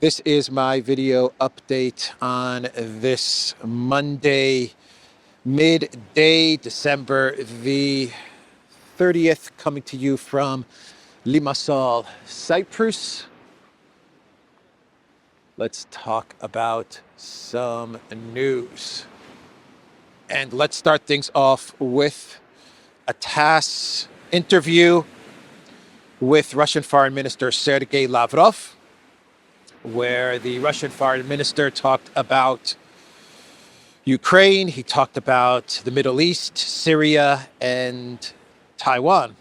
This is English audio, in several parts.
This is my video update on this Monday, midday, December the 30th, coming to you from Limassol, Cyprus. Let's talk about some news. And let's start things off with a TASS interview with Russian Foreign Minister Sergei Lavrov, where the Russian foreign minister talked about Ukraine, he talked about the Middle East, Syria, and Taiwan.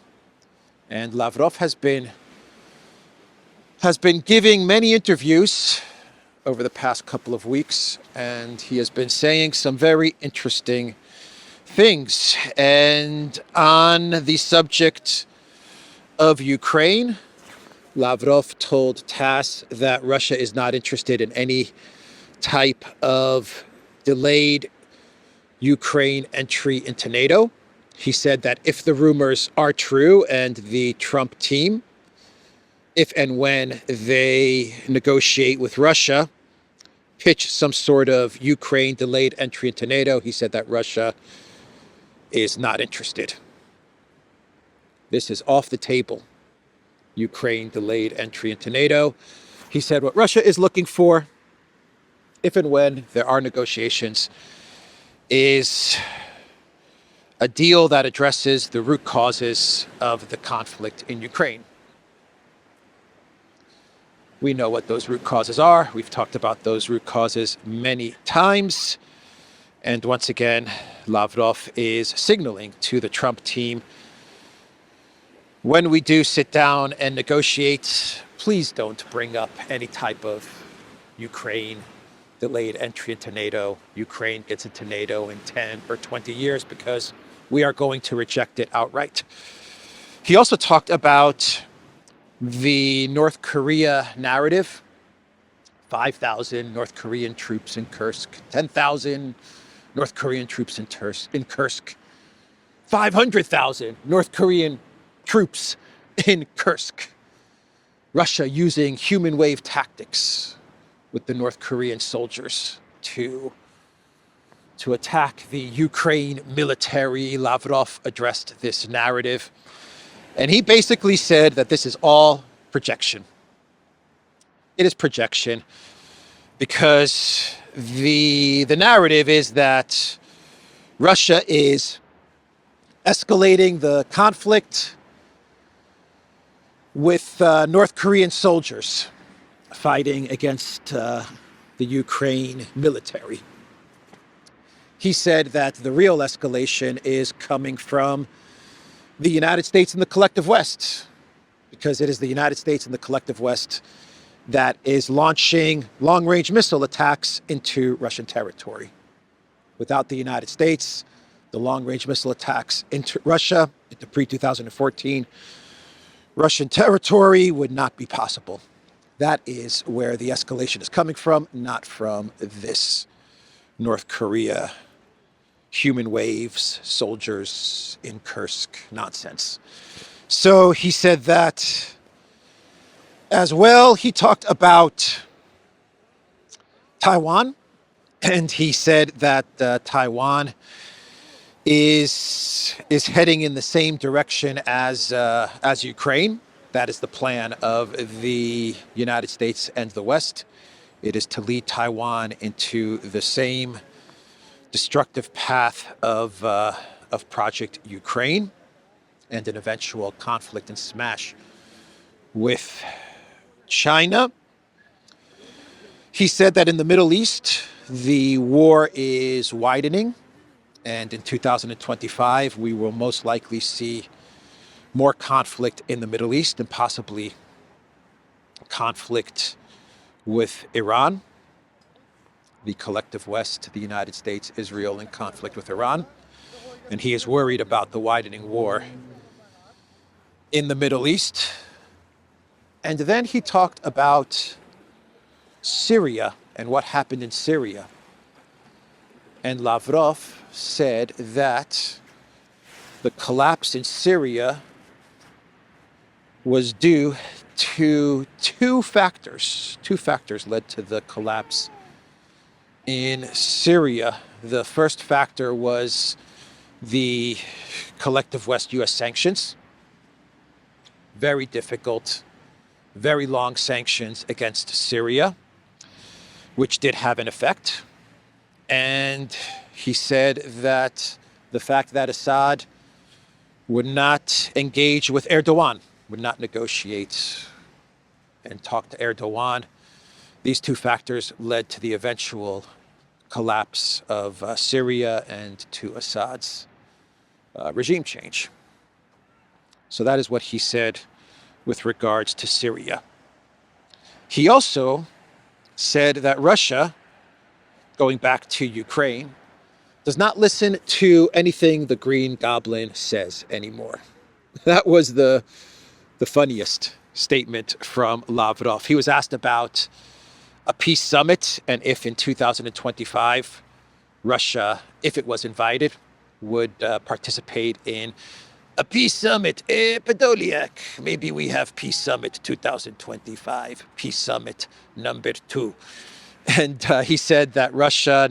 And Lavrov has been giving many interviews over the past couple of weeks, and he has been saying some very interesting things. And on the subject of Ukraine, Lavrov told TASS that Russia is not interested in any type of delayed Ukraine entry into NATO. He said that if the rumors are true and the Trump team, if and when they negotiate with Russia, pitch some sort of Ukraine delayed entry into NATO, he said that Russia is not interested. This is off the table. Ukraine delayed entry into NATO. He said what Russia is looking for, if and when there are negotiations, is a deal that addresses the root causes of the conflict in Ukraine. We know what those root causes are. We've talked about those root causes many times. And once again, Lavrov is signaling to the Trump team, when we do sit down and negotiate, please don't bring up any type of Ukraine delayed entry into NATO. Ukraine gets into NATO in 10 or 20 years because we are going to reject it outright. He also talked about the North Korea narrative. 5,000 North Korean troops in Kursk, 10,000 North Korean troops in Kursk, 500,000 North Korean troops in Kursk. Russia using human wave tactics with the North Korean soldiers to attack the Ukraine military. Lavrov addressed this narrative, and he basically said that this is all projection. It is projection because the narrative is that Russia is escalating the conflict with North Korean soldiers fighting against the Ukraine military. He said that the real escalation is coming from the United States and the collective West, because it is the United States and the collective West that is launching long-range missile attacks into Russian territory. Without the United States, the long-range missile attacks into Russia, into pre-2014 Russian territory, would not be possible. That is where the escalation is coming from, not from this North Korea human waves, soldiers in Kursk nonsense. So he said that as well. He talked about Taiwan, and he said that Taiwan is heading in the same direction as Ukraine. That is the plan of the United States and the West. It is to lead Taiwan into the same destructive path of Project Ukraine and an eventual conflict and smash with China. He said that in the Middle East, the war is widening, and in 2025, we will most likely see more conflict in the Middle East and possibly conflict with Iran. The collective West, the United States, Israel, in conflict with Iran. And he is worried about the widening war in the Middle East. And then he talked about Syria and what happened in Syria. And Lavrov said that the collapse in Syria was due to two factors. Two factors led to the collapse in Syria. The first factor was the collective West U.S. sanctions. Very difficult, very long sanctions against Syria, which did have an effect. And he said that the fact that Assad would not engage with Erdogan, would not negotiate and talk to Erdogan, these two factors led to the eventual collapse of Syria and to Assad's regime change. So that is what he said with regards to Syria. He also said that Russia, going back to Ukraine, does not listen to anything the Green Goblin says anymore. That was the funniest statement from Lavrov. He was asked about a peace summit and if in 2025 Russia, if it was invited, would participate in a peace summit. Podolyak, maybe we have peace summit 2025, peace summit number 2. And he said that Russia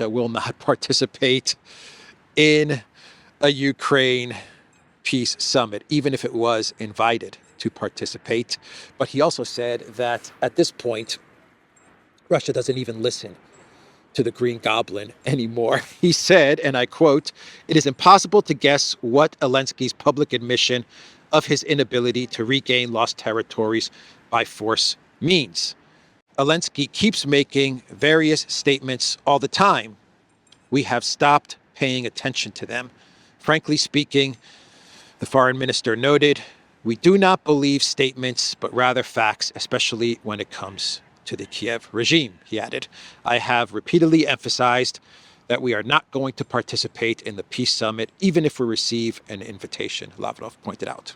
will not participate in a Ukraine peace summit, even if it was invited to participate. But he also said that at this point, Russia doesn't even listen to the Green Goblin anymore. He said, and I quote, "It is impossible to guess what Elensky's public admission of his inability to regain lost territories by force means. Elensky keeps making various statements all the time. We have stopped paying attention to them. Frankly speaking," the foreign minister noted, "we do not believe statements, but rather facts, especially when it comes to the Kiev regime," he added. "I have repeatedly emphasized that we are not going to participate in the peace summit, even if we receive an invitation," Lavrov pointed out.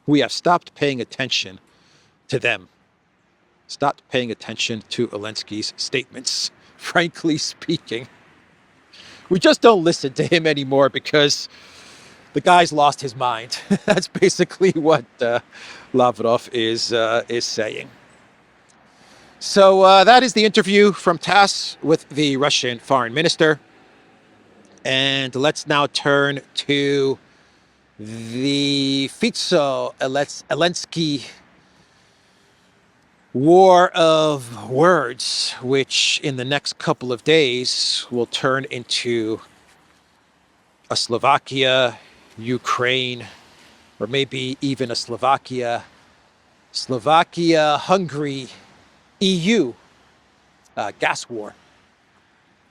We have stopped paying attention to them. Stopped paying attention to Elensky's statements. Frankly speaking, we just don't listen to him anymore because the guy's lost his mind. That's basically what Lavrov is saying. So that is the interview from TASS with the Russian foreign minister. And let's now turn to the Elensky war of words, which in the next couple of days will turn into a Slovakia, Ukraine, or maybe even a Hungary, EU gas war.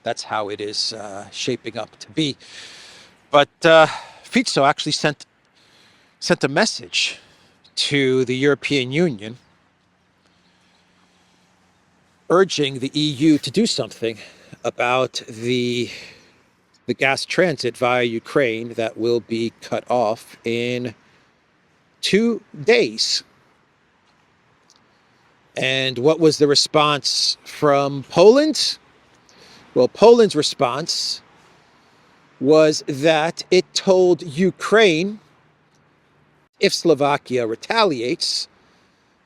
That's how it is shaping up to be. But Fico actually sent a message to the European Union urging the EU to do something about the gas transit via Ukraine that will be cut off in 2 days. And what was the response from Poland? Well, Poland's response was that it told Ukraine if Slovakia retaliates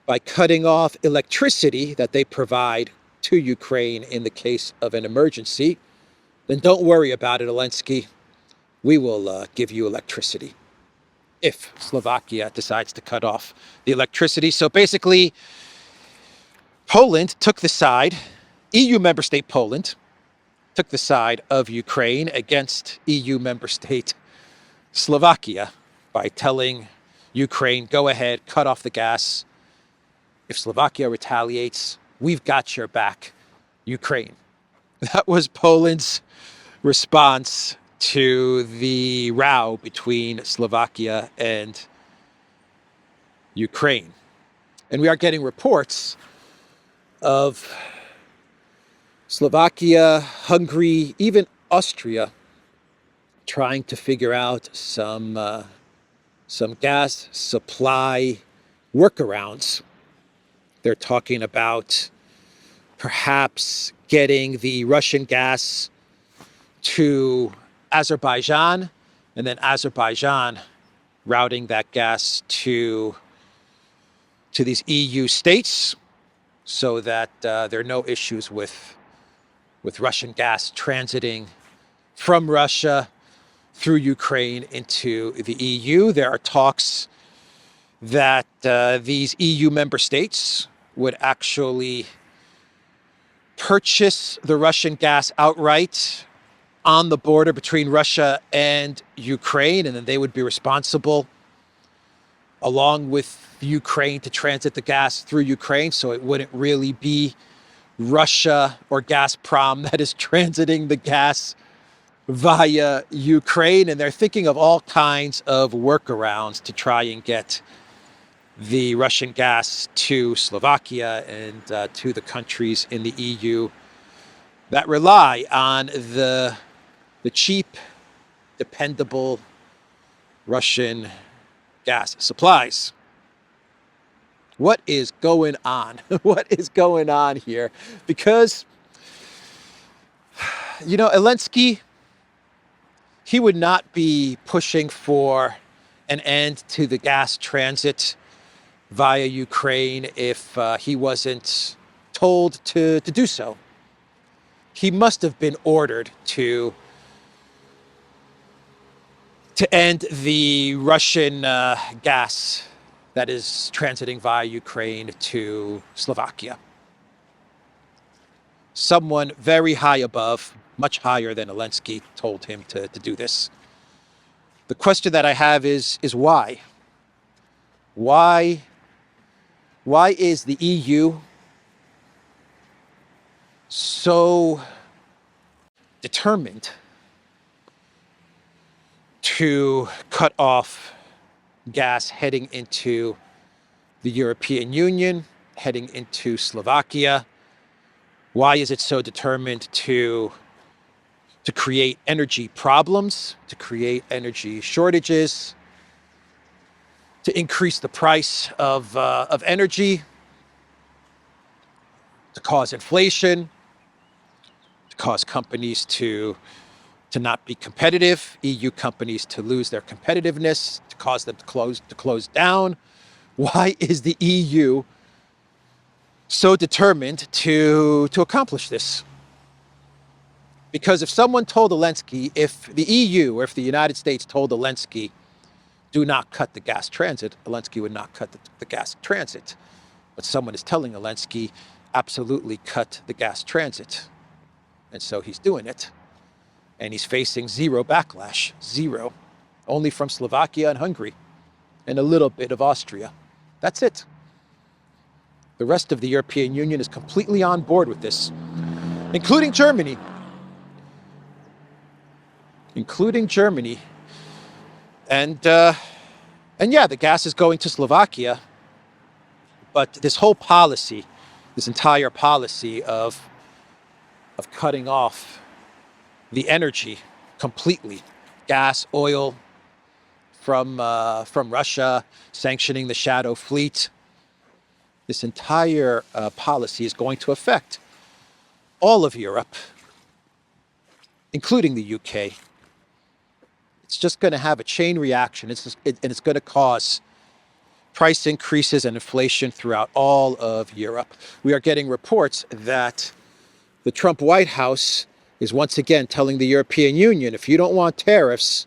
by cutting off electricity that they provide to Ukraine in the case of an emergency, then don't worry about it, Elensky. We will give you electricity if Slovakia decides to cut off the electricity. So basically, Poland took the side, EU member state Poland took the side of Ukraine against EU member state Slovakia by telling Ukraine, go ahead, cut off the gas. If Slovakia retaliates, we've got your back, Ukraine. That was Poland's response to the row between Slovakia and Ukraine. And we are getting reports of Slovakia, Hungary, even Austria trying to figure out some gas supply workarounds. They're talking about perhaps getting the Russian gas to Azerbaijan, and then Azerbaijan routing that gas to to these EU states so that there are no issues with Russian gas transiting from Russia through Ukraine into the EU. There are talks that these EU member states would actually purchase the Russian gas outright on the border between Russia and Ukraine, and then they would be responsible, along with Ukraine, to transit the gas through Ukraine. So it wouldn't really be Russia or Gazprom that is transiting the gas via Ukraine. And they're thinking of all kinds of workarounds to try and get the Russian gas to Slovakia and to the countries in the EU that rely on the cheap, dependable Russian gas supplies. What is going on? What is going on here? Because, Elensky, he would not be pushing for an end to the gas transit via Ukraine if he wasn't told to do so. He must have been ordered to end the Russian gas that is transiting via Ukraine to Slovakia. Someone very high above, much higher than Elensky, told him to do this. The question that I have is why? Why is the EU so determined to cut off gas heading into the European Union, heading into Slovakia? Why is it so determined to create energy problems, to create energy shortages, to increase the price of energy, to cause inflation, to cause companies to not be competitive, EU companies to lose their competitiveness, to cause them to close down? Why is the EU so determined to accomplish this? Because if someone told Elensky, if the EU or if the United States told Elensky, do not cut the gas transit, Elensky would not cut the gas transit. But someone is telling Elensky, absolutely cut the gas transit. And so he's doing it. And he's facing zero backlash, zero. Only from Slovakia and Hungary, and a little bit of Austria. That's it. The rest of the European Union is completely on board with this, including Germany. And yeah, the gas is going to Slovakia, but this whole policy, this entire policy of cutting off the energy completely, gas, oil from Russia, sanctioning the shadow fleet, this entire policy is going to affect all of Europe, including the UK. It's just going to have a chain reaction. And it's going to cause price increases and inflation throughout all of Europe. We are getting reports that the Trump White House is once again telling the European Union, if you don't want tariffs,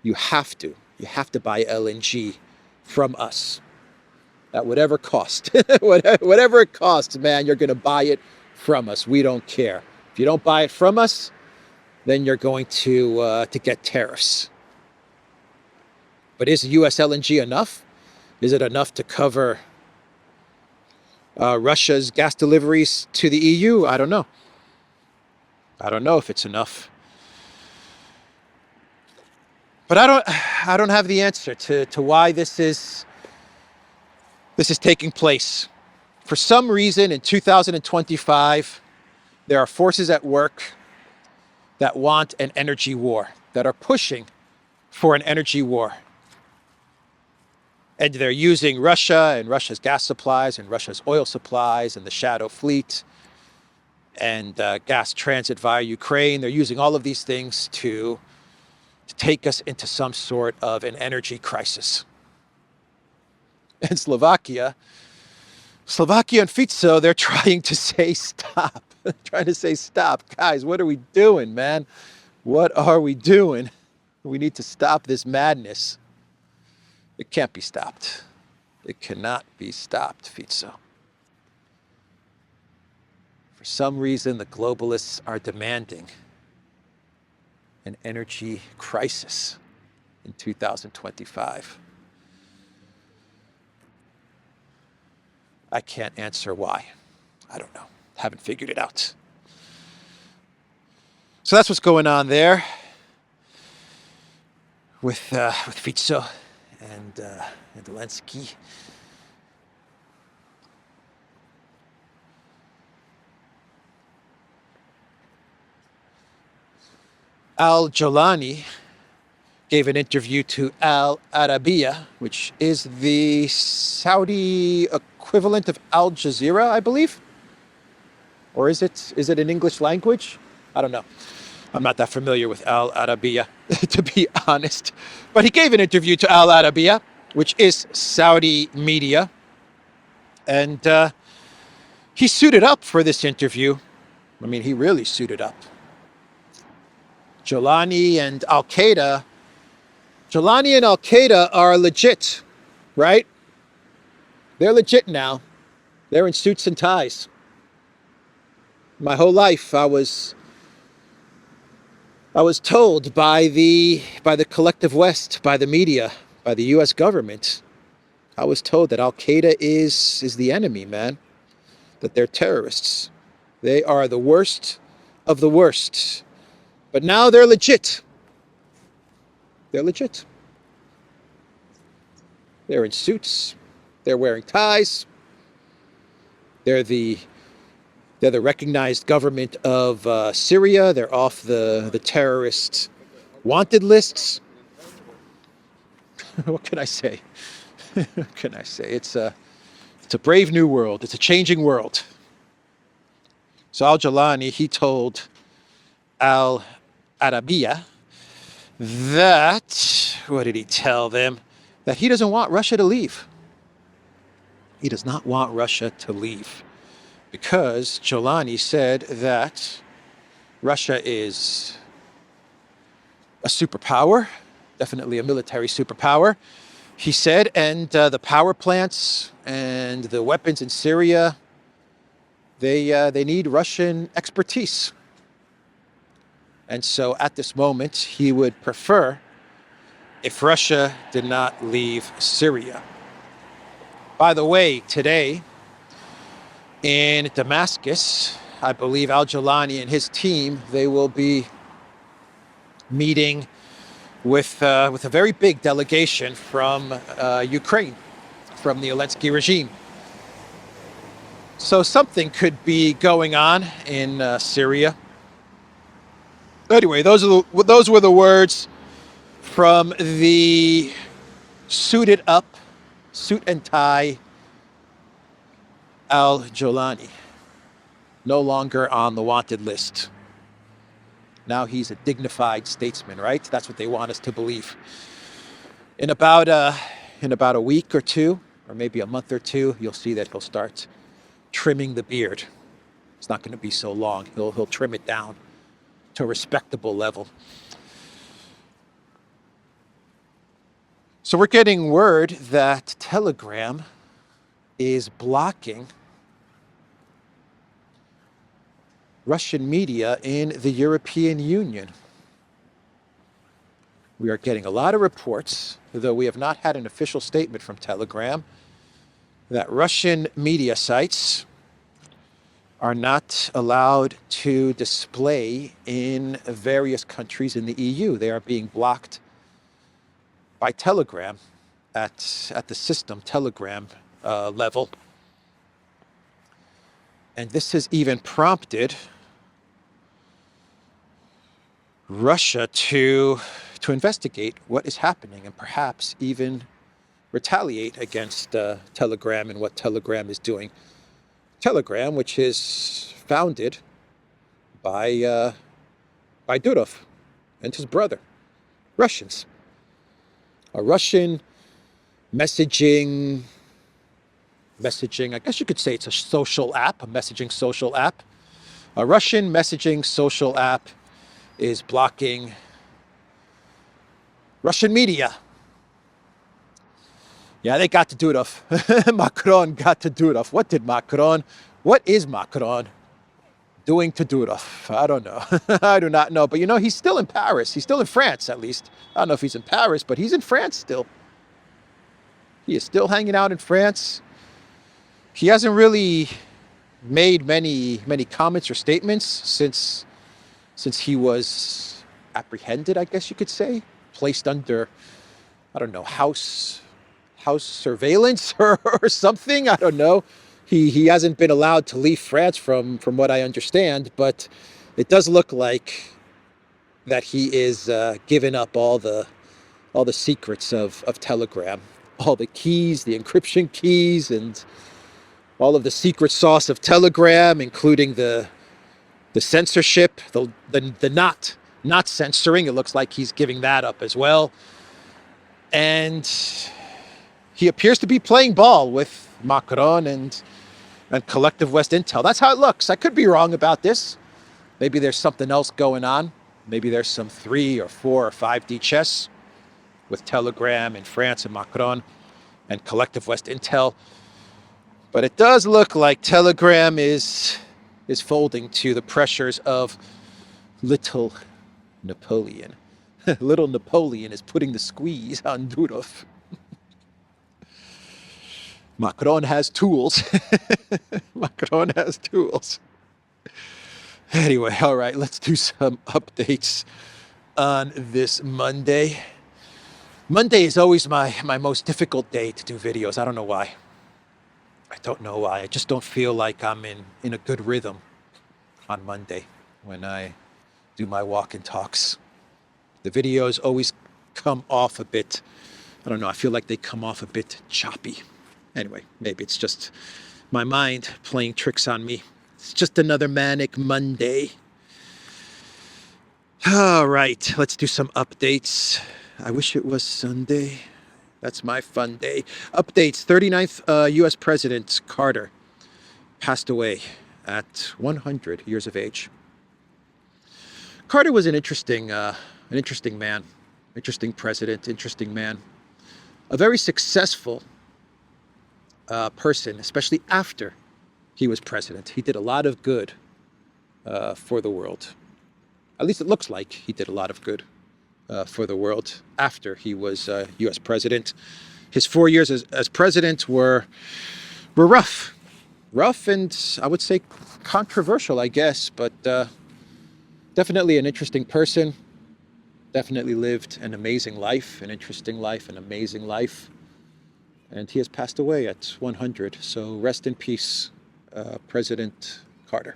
you have to buy LNG from us at whatever cost. Whatever it costs, man, you're going to buy it from us. We don't care. If you don't buy it from us, then you're going to get tariffs. But is U.S. LNG enough? Is it enough to cover Russia's gas deliveries to the EU? I don't know. I don't know if it's enough. But I don't have the answer to why this is taking place. For some reason, in 2025, there are forces at work that want an energy war, that are pushing for an energy war. And they're using Russia and Russia's gas supplies and Russia's oil supplies and the shadow fleet and gas transit via Ukraine. They're using all of these things to take us into some sort of an energy crisis. and Slovakia. Slovakia and Fico, they're trying to say stop. Trying to say stop. Guys, what are we doing, man? What are we doing? We need to stop this madness. It can't be stopped. It cannot be stopped, Fico. For some reason, the globalists are demanding an energy crisis in 2025. I can't answer why. I don't know. Haven't figured it out. So that's what's going on there with Fico and Elensky. Al-Jolani gave an interview to Al-Arabiya, which is the Saudi equivalent of Al Jazeera, I believe. Or is it in English language? I don't know. I'm not that familiar with Al-Arabiya, to be honest. But he gave an interview to Al-Arabiya, which is Saudi media. And he suited up for this interview. I mean, he really suited up. Jolani and Al-Qaeda are legit, right? They're legit now. They're in suits and ties. My whole life, I was told by the collective West, by the media, by the U.S. government, I was told that Al-Qaeda is the enemy, man. That they're terrorists. They are the worst of the worst. But now they're legit. They're legit. They're in suits. They're wearing ties. They're the recognized government of Syria. They're off the terrorist wanted lists. What can I say? What can I say? It's a brave new world. It's a changing world. So Al-Jolani, he told Al-Arabiya that, what did he tell them? That he doesn't want Russia to leave. He does not want Russia to leave. Because Jolani said that Russia is a superpower, definitely a military superpower, he said, and the power plants and the weapons in Syria, they need Russian expertise. And so at this moment, he would prefer if Russia did not leave Syria. By the way, today in Damascus, I believe Al-Jolani and his team, they will be meeting with a very big delegation from Ukraine, from the Elensky regime. So something could be going on in Syria. Anyway, those were the words from the suited up, suit and tie Al-Jolani. No longer on the wanted list. Now he's a dignified statesman, right? That's what they want us to believe. In about a week or two, or maybe a month or two, you'll see that he'll start trimming the beard. It's not going to be so long. He'll trim it down to a respectable level. So we're getting word that Telegram is blocking Russian media in the European Union. We are getting a lot of reports, though we have not had an official statement from Telegram, that Russian media sites are not allowed to display in various countries in the EU. They are being blocked by Telegram at the system Telegram level. And this has even prompted Russia to investigate what is happening and perhaps even retaliate against Telegram and what Telegram is doing. Telegram, which is founded by Duran and his brother, Russians. A Russian messaging messaging. I guess you could say it's a social app, a messaging social app. A Russian messaging social app is blocking Russian media. Yeah, they got to do it off. Macron got to do it off. What is Macron doing to do it off? I don't know. I do not know. But you know, he's still in Paris. He's still in France, at least. I don't know if he's in Paris, but he's in France still. He is still hanging out in France. He hasn't really made many comments or statements since he was apprehended, I guess you could say, placed under, I don't know, house surveillance or something. I don't know. He hasn't been allowed to leave France from what I understand, but it does look like that he is giving up all the secrets of Telegram, all the keys, the encryption keys, and all of the secret sauce of Telegram, including the censorship, the not censoring. It looks like he's giving that up as well. And he appears to be playing ball with Macron and Collective West Intel. That's how it looks. I could be wrong about this. Maybe there's something else going on. Maybe there's some 3 or 4 or 5D chess with Telegram in France and Macron and Collective West Intel. But it does look like Telegram is folding to the pressures of little Napoleon. Little Napoleon is putting the squeeze on Durov. Macron has tools. Macron has tools. Anyway, all right, let's do some updates on this Monday. Monday is always my most difficult day to do videos. I don't know why. I don't know why. I just don't feel like I'm in a good rhythm on Monday when I do my walk and talks. The videos always come off a bit, I don't know, I feel like they come off a bit choppy. Anyway, maybe it's just my mind playing tricks on me. It's just another manic Monday. All right, let's do some updates. I wish it was Sunday. That's my fun day. Updates. 39th U.S. President Carter passed away at 100 years of age. Carter was an interesting man, interesting president, interesting man. A very successful person, especially after he was president. He did a lot of good for the world. At least it looks like he did a lot of good for the world after he was U.S. president. His 4 years as president were rough, and I would say controversial, I guess, but definitely an interesting person. Definitely lived an amazing life, an interesting life, an amazing life. And he has passed away at 100. So rest in peace, President Carter.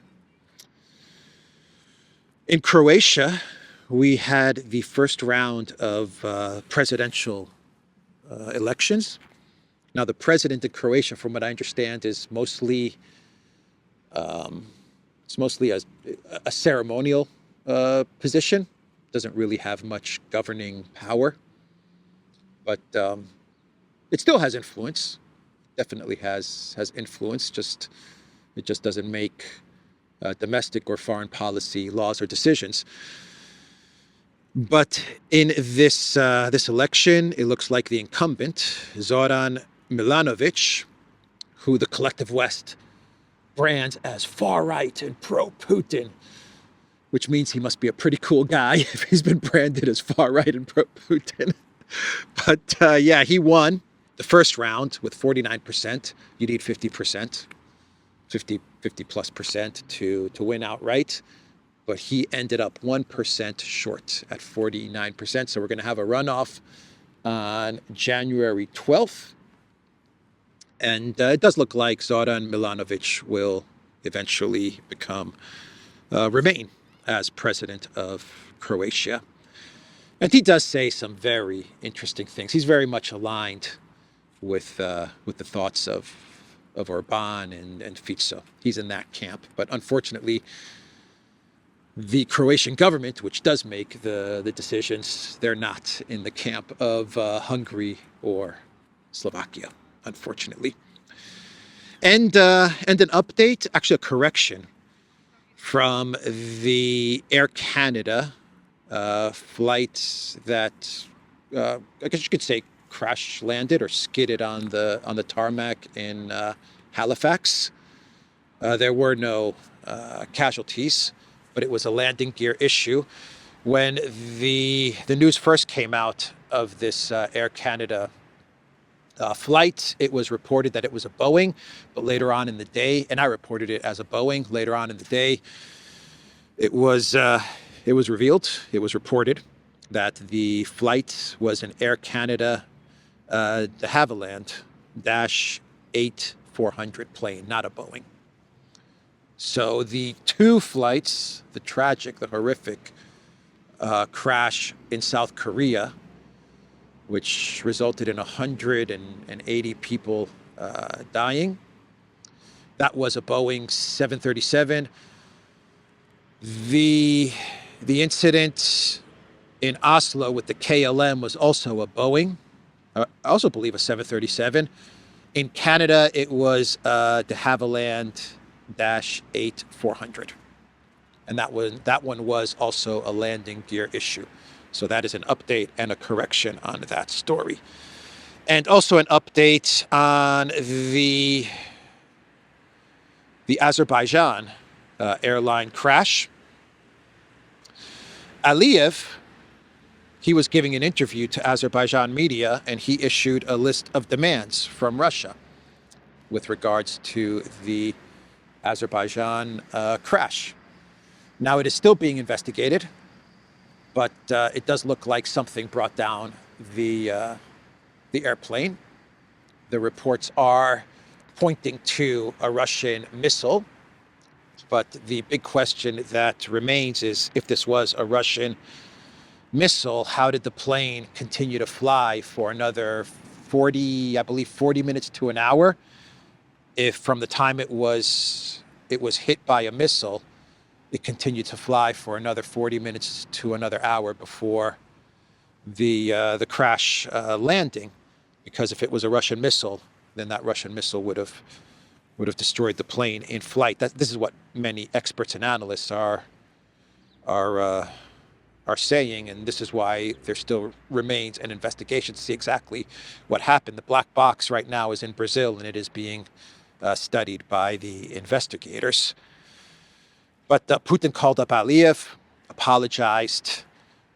In Croatia, we had the first round of presidential elections. Now, the president in Croatia, from what I understand, is mostly a ceremonial position. Doesn't really have much governing power, but it still has influence. Definitely has influence. It just doesn't make domestic or foreign policy laws or decisions. But in this election, it looks like the incumbent, Zoran Milanovic, who the Collective West brands as far-right and pro-Putin, which means he must be a pretty cool guy if he's been branded as far-right and pro-Putin. But yeah, he won the first round with 49%. You need 50%, 50 plus percent to win outright. But he ended up 1% short at 49%. So we're going to have a runoff on January 12th. And it does look like Zoran Milanovic will eventually remain as president of Croatia. And he does say some very interesting things. He's very much aligned with the thoughts of Orban and Fico. He's in that camp. But unfortunately, the Croatian government, which does make the decisions, they're not in the camp of Hungary or Slovakia, unfortunately. And an update, actually a correction, from the Air Canada flight that I guess you could say crash landed or skidded on the tarmac in Halifax. There were no casualties, but it was a landing gear issue. When the news first came out of this Air Canada flight, it was reported that it was a Boeing, but later on in the day, and I reported it as a Boeing. Later on in the day, it was revealed, it was reported that the flight was an Air Canada de Havilland -8-400 plane, not a Boeing. So the two flights, the tragic, the horrific crash in South Korea, which resulted in 180 people dying. That was a Boeing 737. The incident in Oslo with the KLM was also a Boeing. I also believe a 737. In Canada, it was de Havilland -8-400. And that one was also a landing gear issue. So that is an update and a correction on that story. And also an update on the Azerbaijan airline crash. Aliyev, he was giving an interview to Azerbaijan media, and he issued a list of demands from Russia with regards to the Azerbaijan crash. Now, it is still being investigated, but it does look like something brought down the airplane. The reports are pointing to a Russian missile, but the big question that remains is, if this was a Russian missile, how did the plane continue to fly for another 40 minutes to an hour? If from the time it was hit by a missile, it continued to fly for another 40 minutes to another hour before the crash landing. Because if it was a Russian missile, then that Russian missile would have destroyed the plane in flight. This is what many experts and analysts are saying, and this is why there still remains an investigation to see exactly what happened. The black box right now is in Brazil, and it is being studied by the investigators. But Putin called up Aliyev, apologized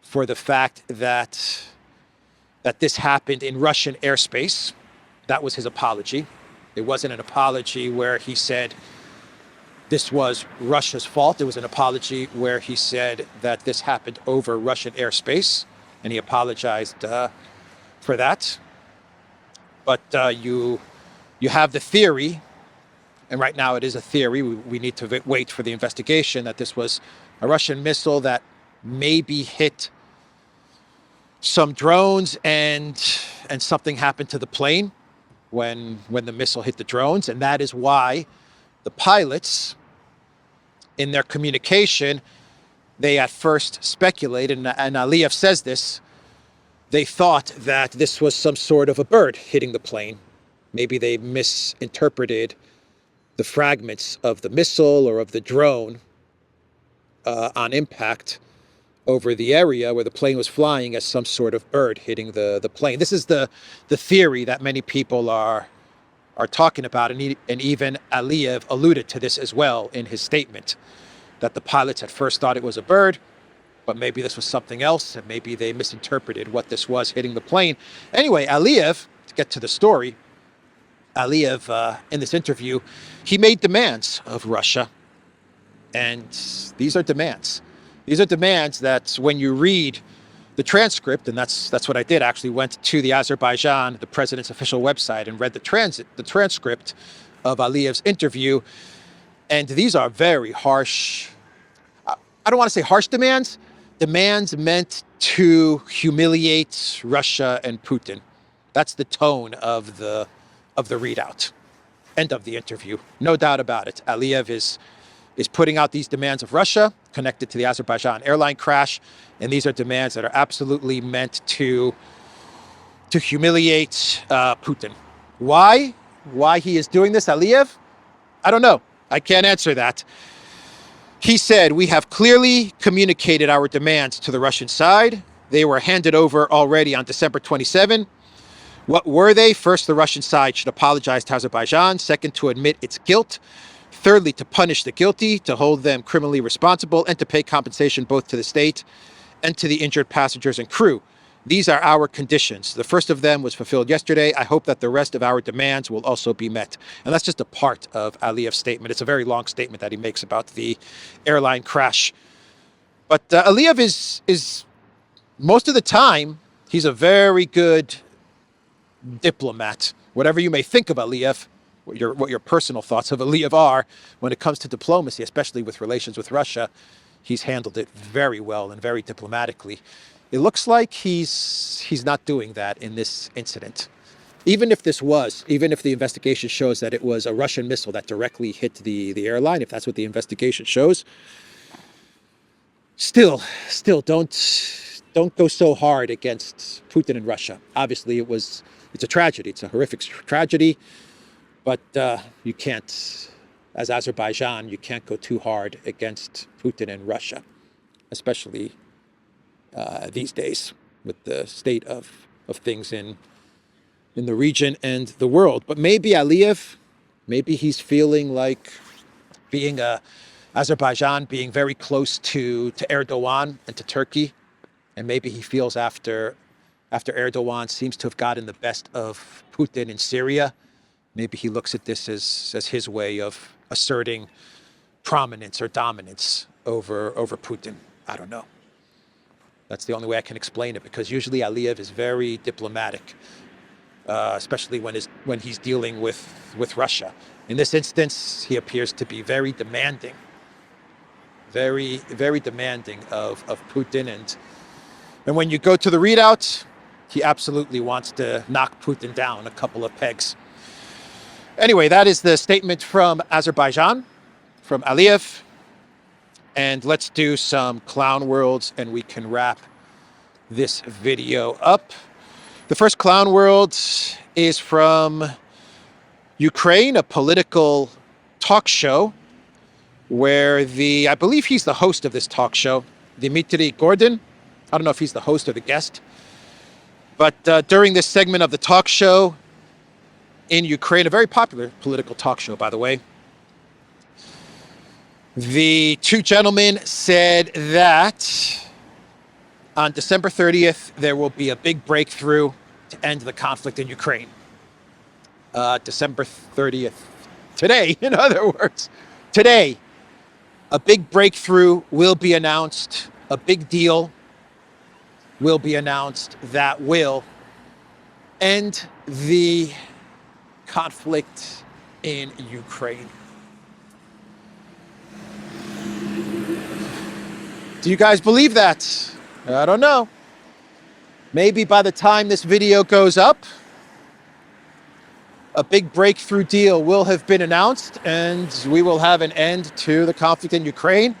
for the fact that this happened in Russian airspace. That was his apology. It wasn't an apology where he said this was Russia's fault. It was an apology where he said that this happened over Russian airspace, and he apologized for that. But you have the theory, and right now it is a theory. We need to wait for the investigation, that this was a Russian missile that maybe hit some drones, and something happened to the plane when the missile hit the drones. And that is why the pilots, in their communication, they at first speculated, and Aliyev says this, they thought that this was some sort of a bird hitting the plane. Maybe they misinterpreted the fragments of the missile or of the drone on impact over the area where the plane was flying as some sort of bird hitting the plane. This is the theory that many people are talking about, and even Aliyev alluded to this as well in his statement, that the pilots at first thought it was a bird, but maybe this was something else, and maybe they misinterpreted what this was hitting the plane. Anyway, Aliyev, to get to the story, Aliyev, in this interview, he made demands of Russia, and these are demands. These are demands that when you read the transcript, and that's what I did, actually went to the Azerbaijan, the president's official website, and read the transcript of Aliyev's interview, and these are very harsh, I don't want to say harsh demands meant to humiliate Russia and Putin. That's the tone of the readout and of the interview. No doubt about it. Aliyev is putting out these demands of Russia connected to the Azerbaijan airline crash, and these are demands that are absolutely meant to humiliate Putin. Why? why he is doing this, Aliyev? I don't know. I can't answer that. He said, we have clearly communicated our demands to the Russian side. They were handed over already on December 27. What were they? First, the Russian side should apologize to Azerbaijan. Second, to admit its guilt. Thirdly, to punish the guilty, to hold them criminally responsible, and to pay compensation both to the state and to the injured passengers and crew. These are our conditions. The first of them was fulfilled yesterday. I hope that the rest of our demands will also be met. And that's just a part of Aliyev's statement. It's a very long statement that he makes about the airline crash. But Aliyev is most of the time, he's a very good diplomat. Whatever you may think of Aliyev, what your personal thoughts of Aliyev are, when it comes to diplomacy, especially with relations with Russia, he's handled it very well and very diplomatically. It looks like he's not doing that in this incident. Even if the investigation shows that it was a Russian missile that directly hit the airline, if that's what the investigation shows, still don't go so hard against Putin and Russia. Obviously, it's a tragedy. It's a horrific tragedy. But you can't, as Azerbaijan, you can't go too hard against Putin and Russia, especially these days with the state of things in the region and the world. But maybe Aliyev, maybe he's feeling like being Azerbaijan being very close to Erdogan and to Turkey. And maybe he feels after Erdogan seems to have gotten the best of Putin in Syria, maybe he looks at this as his way of asserting prominence or dominance over Putin. I don't know. That's the only way I can explain it, because usually Aliyev is very diplomatic, especially when he's dealing with Russia. In this instance, he appears to be very demanding, very, very demanding of Putin. And when you go to the readout, he absolutely wants to knock Putin down a couple of pegs. Anyway, that is the statement from Azerbaijan, from Aliyev. And let's do some clown worlds and we can wrap this video up. The first clown world is from Ukraine, a political talk show where I believe he's the host of this talk show, Dmitry Gordon. I don't know if he's the host or the guest. But during this segment of the talk show in Ukraine, a very popular political talk show, by the way, the two gentlemen said that on December 30th, there will be a big breakthrough to end the conflict in Ukraine. December 30th, today, in other words, today, a big breakthrough will be announced, a big deal will be announced that will end the conflict in Ukraine. Do you guys believe that? I don't know. Maybe by the time this video goes up, a big breakthrough deal will have been announced and we will have an end to the conflict in Ukraine.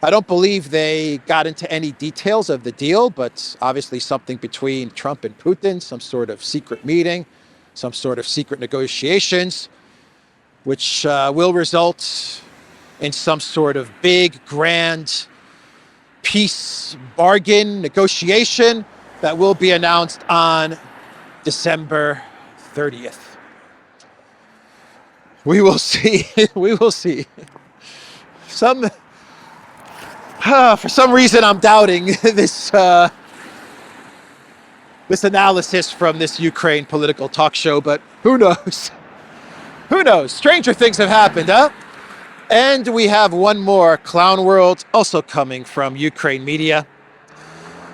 I don't believe they got into any details of the deal, but obviously something between Trump and Putin, some sort of secret meeting, some sort of secret negotiations, which will result in some sort of big, grand peace bargain negotiation that will be announced on December 30th. We will see. We will see. For some reason, I'm doubting this analysis from this Ukraine political talk show, but who knows? Who knows? Stranger things have happened, huh? And we have one more clown world also coming from Ukraine media.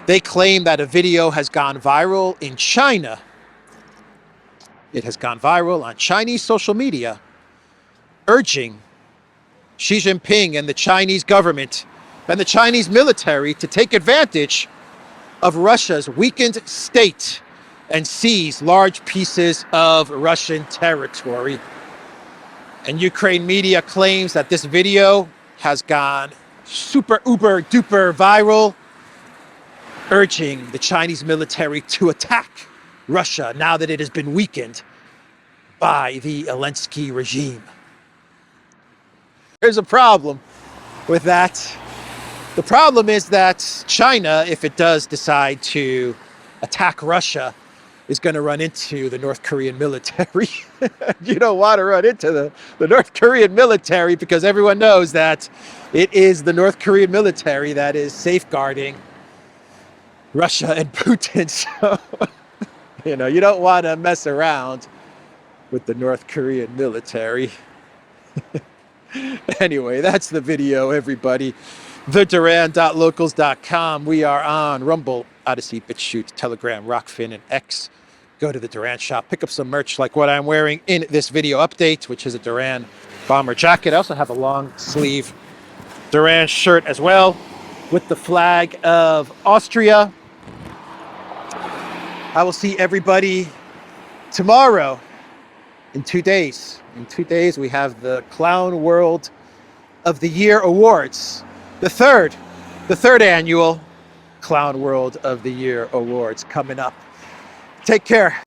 They claim that a video has gone viral in China. It has gone viral on Chinese social media, urging Xi Jinping and the Chinese government and the Chinese military to take advantage of Russia's weakened state and seize large pieces of Russian territory. And Ukraine media claims that this video has gone super uber duper viral, urging the Chinese military to attack Russia now that it has been weakened by the Elensky regime. There's a problem with that. The problem is that China, if it does decide to attack Russia, is going to run into the North Korean military. You don't want to run into the North Korean military, because everyone knows that it is the North Korean military that is safeguarding Russia and Putin. So, you don't want to mess around with the North Korean military. Anyway, that's the video, everybody. TheDuran.locals.com. We are on Rumble, ODYSEE, BitChute, Telegram, Rockfin, and X. Go to the Duran shop, pick up some merch like what I'm wearing in this video update, which is a Duran bomber jacket. I also have a long sleeve Duran shirt as well with the flag of Austria. I will see everybody tomorrow in 2 days. In 2 days, we have the Clown World of the Year Awards. The third annual Clown World of the Year Awards coming up. Take care.